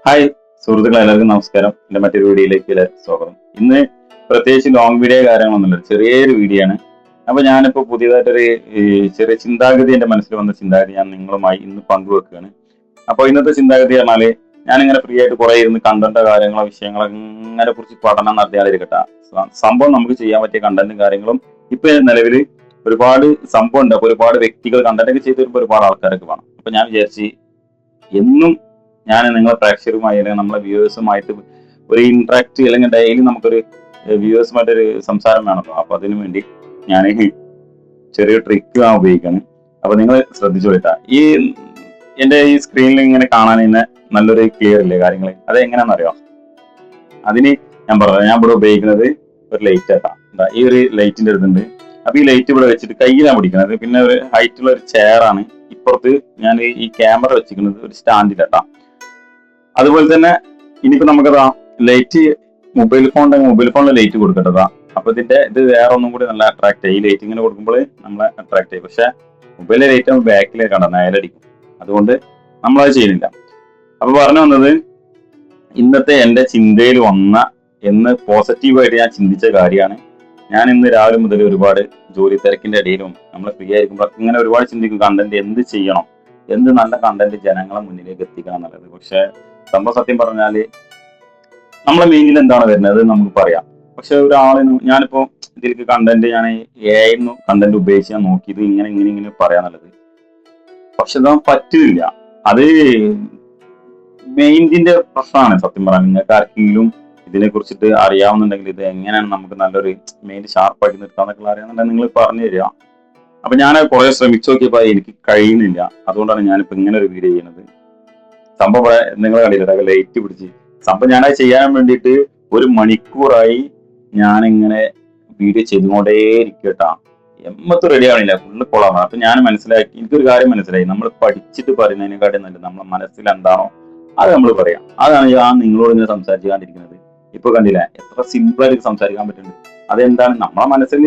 Hi സുഹൃത്തുക്കളെ, എല്ലാവർക്കും നമസ്കാരം. എന്റെ മറ്റൊരു വീഡിയോയിലേക്ക് എല്ലാവർക്കും സ്വാഗതം. ഇന്ന് പ്രത്യേകിച്ച് ലോങ് വീഡിയോ കാര്യങ്ങളൊന്നുമില്ല, ചെറിയൊരു വീഡിയോ ആണ്. അപ്പൊ ഞാനിപ്പോ പുതിയതായിട്ടൊരു ഈ ചെറിയ ചിന്താഗതി എന്റെ മനസ്സിൽ വന്ന ചിന്താഗതി ഞാൻ നിങ്ങളുമായി ഇന്ന് പങ്കുവെക്കുകയാണ്. അപ്പൊ ഇന്നത്തെ ചിന്താഗതി പറഞ്ഞാല് ഞാനിങ്ങനെ ഫ്രീ ആയിട്ട് കുറെ ഇരുന്ന് കണ്ടന്റ് കാര്യങ്ങളോ വിഷയങ്ങളോ ഇങ്ങനെ കുറിച്ച് പഠനം നടത്തിയാലിരിക്കട്ടെ. സംഭവം നമുക്ക് ചെയ്യാൻ പറ്റിയ കണ്ടന്റും കാര്യങ്ങളും ഇപ്പൊ നിലവിൽ ഒരുപാട് സംഭവം ഉണ്ട്. അപ്പൊ ഒരുപാട് വ്യക്തികൾ കണ്ടന്റ് ഒക്കെ ചെയ്ത് വരുമ്പോൾ ഒരുപാട് ആൾക്കാരൊക്കെ വേണം. അപ്പൊ ഞാൻ വിചാരിച്ച് എന്നും ഞാൻ നിങ്ങളെ പ്രേക്ഷകരുമായി അല്ലെങ്കിൽ നമ്മളെ വ്യൂവേഴ്സുമായിട്ട് ഒരു ഇന്ററാക്ട് അല്ലെങ്കിൽ ഡെയിലി നമുക്കൊരു വ്യൂവേഴ്സുമായിട്ടൊരു സംസാരം വേണമല്ലോ. അപ്പൊ അതിനു വേണ്ടി ഞാൻ ചെറിയ ട്രിക്ക് ഞാൻ ഉപയോഗിക്കാണ്. അപ്പൊ നിങ്ങൾ ശ്രദ്ധിച്ചോളിട്ടാ. എന്റെ ഈ സ്ക്രീനിൽ ഇങ്ങനെ കാണാൻ തന്നെ നല്ലൊരു ക്ലിയർ ഇല്ലേ കാര്യങ്ങൾ, അത് എങ്ങനെയാണെന്ന് അറിയാം. അതിന് ഞാൻ പറഞ്ഞു, ഞാൻ ഇവിടെ ഉപയോഗിക്കുന്നത് ഒരു ലൈറ്റ് ആട്ടാ. ഈ ഒരു ലൈറ്റിന്റെ അടുത്തുണ്ട്. അപ്പൊ ഈ ലൈറ്റ് ഇവിടെ വെച്ചിട്ട് കയ്യിലാണ് പിടിക്കുന്നത്. പിന്നെ ഒരു ഹൈറ്റുള്ള ഒരു ചെയറാണ്. ഇപ്പുറത്ത് ഞാൻ ഈ ക്യാമറ വെച്ചിരിക്കുന്നത് ഒരു സ്റ്റാൻഡിലാട്ടാ. അതുപോലെ തന്നെ ഇനിയിപ്പോ നമുക്കതാ ലൈറ്റ് മൊബൈൽ ഫോണിലെ ലൈറ്റ് കൊടുക്കട്ടതാ. അപ്പൊ ഇത് വേറെ ഒന്നും കൂടി നല്ല അട്രാക്ട് ചെയ്യും. ഈ ലൈറ്റ് ഇങ്ങനെ കൊടുക്കുമ്പോൾ നമ്മളെ അട്രാക്ട് ചെയ്യും. പക്ഷെ മൊബൈലിലെ ലൈറ്റ് നമ്മൾ ബാക്കിലേക്ക് കണ്ട നേരടിക്കും. അതുകൊണ്ട് നമ്മളത് ചെയ്യുന്നില്ല. അപ്പൊ പറഞ്ഞു വന്നത്, ഇന്നത്തെ എന്റെ ചിന്തയിൽ വന്ന എന്ന് പോസിറ്റീവായിട്ട് ഞാൻ ചിന്തിച്ച കാര്യമാണ്. ഞാൻ ഇന്ന് രാവിലെ മുതൽ ഒരുപാട് ജോലി തിരക്കിന്റെ ഇടയിലും നമ്മൾ ഫ്രീ ആയിരിക്കുമ്പോൾ ഇങ്ങനെ ഒരുപാട് ചിന്തിക്കും, കണ്ടന്റ് എന്ത് ചെയ്യണം, എന്ത് നല്ല കണ്ടന്റ് ജനങ്ങളെ മുന്നിലേക്ക് എത്തിക്കണം എന്നുള്ളത്. പക്ഷെ സംഭവം സത്യം പറഞ്ഞാല് നമ്മളെ മെയിനിൽ എന്താണ് വരുന്നത് നമുക്ക് പറയാം. പക്ഷെ ഒരാളിന് ഞാനിപ്പോ ഇതിലേക്ക് കണ്ടന്റ് ഞാൻ AI കണ്ടന്റ് ഉപയോഗിച്ച് ഞാൻ നോക്കിയത് ഇങ്ങനെ പറയാന്നുള്ളത്. പക്ഷെ അത് പറ്റുന്നില്ല. അത് മെയിൻറ്റിന്റെ പ്രശ്നമാണ് സത്യം പറയാൻ. നിങ്ങൾക്ക് ആർക്കെങ്കിലും ഇതിനെ കുറിച്ചിട്ട് അറിയാവുന്നുണ്ടെങ്കിൽ ഇത് എങ്ങനെയാണ് നമുക്ക് നല്ലൊരു മെയിൻ ഷാർപ്പാക്കി നിർത്താന്നൊക്കെ അറിയാന്നുണ്ടെങ്കിൽ നിങ്ങൾ പറഞ്ഞു തരിക. അപ്പൊ ഞാൻ കുറെ ശ്രമിച്ചു നോക്കിയപ്പോ എനിക്ക് കഴിയുന്നില്ല. അതുകൊണ്ടാണ് ഞാനിപ്പോ ഇങ്ങനെ ഒരു വീഡിയോ ചെയ്യുന്നത്. സംഭവം നിങ്ങൾ കണ്ടില്ല, ലൈറ്റ് പിടിച്ച് സംഭവം ഞാനത് ചെയ്യാൻ വേണ്ടിയിട്ട് ഒരു മണിക്കൂറായി ഞാനിങ്ങനെ വീഡിയോ ചെയ്തുകൊണ്ടേ ഇരിക്കട്ടാ. എമ്മത്ത് റെഡി ആവണില്ല, ഫുള്ള് കൊളാണ്. അപ്പൊ ഞാൻ മനസ്സിലാക്കി, എനിക്കൊരു കാര്യം മനസ്സിലായി, നമ്മൾ പഠിച്ചിട്ട് പറയുന്നതിനെക്കാട്ടും നല്ലത് നമ്മളെ മനസ്സിൽ എന്താണോ അത് നമ്മൾ പറയാം. അതാണ് ഞാൻ നിങ്ങളോട് ഇങ്ങനെ സംസാരിച്ചുകൊണ്ടിരിക്കുന്നത്. ഇപ്പൊ കണ്ടില്ല എത്ര സിമ്പിൾ ആയിട്ട് സംസാരിക്കാൻ പറ്റുന്നുണ്ട്. അതെന്താണ് നമ്മളെ മനസ്സിൽ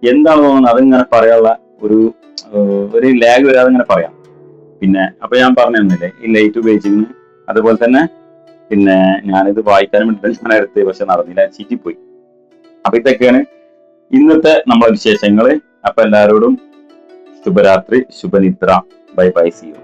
എന്താണ് തോന്നുന്നത് അതിങ്ങനെ പറയാനുള്ള ഒരു ഒരു ലാഗ് വരാതെ ഇങ്ങനെ പറയാം. പിന്നെ അപ്പൊ ഞാൻ പറഞ്ഞു തന്നില്ലേ ഈ ലൈറ്റ് ഉപയോഗിച്ചിരുന്നു. അതുപോലെ തന്നെ പിന്നെ ഞാനിത് വായിക്കാനും വേണ്ടി ഞാൻ എടുത്ത്, പക്ഷെ നടന്നില്ല, ചീറ്റിപ്പോയി. അപ്പൊ ഇതൊക്കെയാണ് ഇന്നത്തെ നമ്മളെ വിശേഷങ്ങള്. അപ്പൊ എല്ലാവരോടും ശുഭരാത്രി, ശുഭനിദ്ര. Bye bye, see U.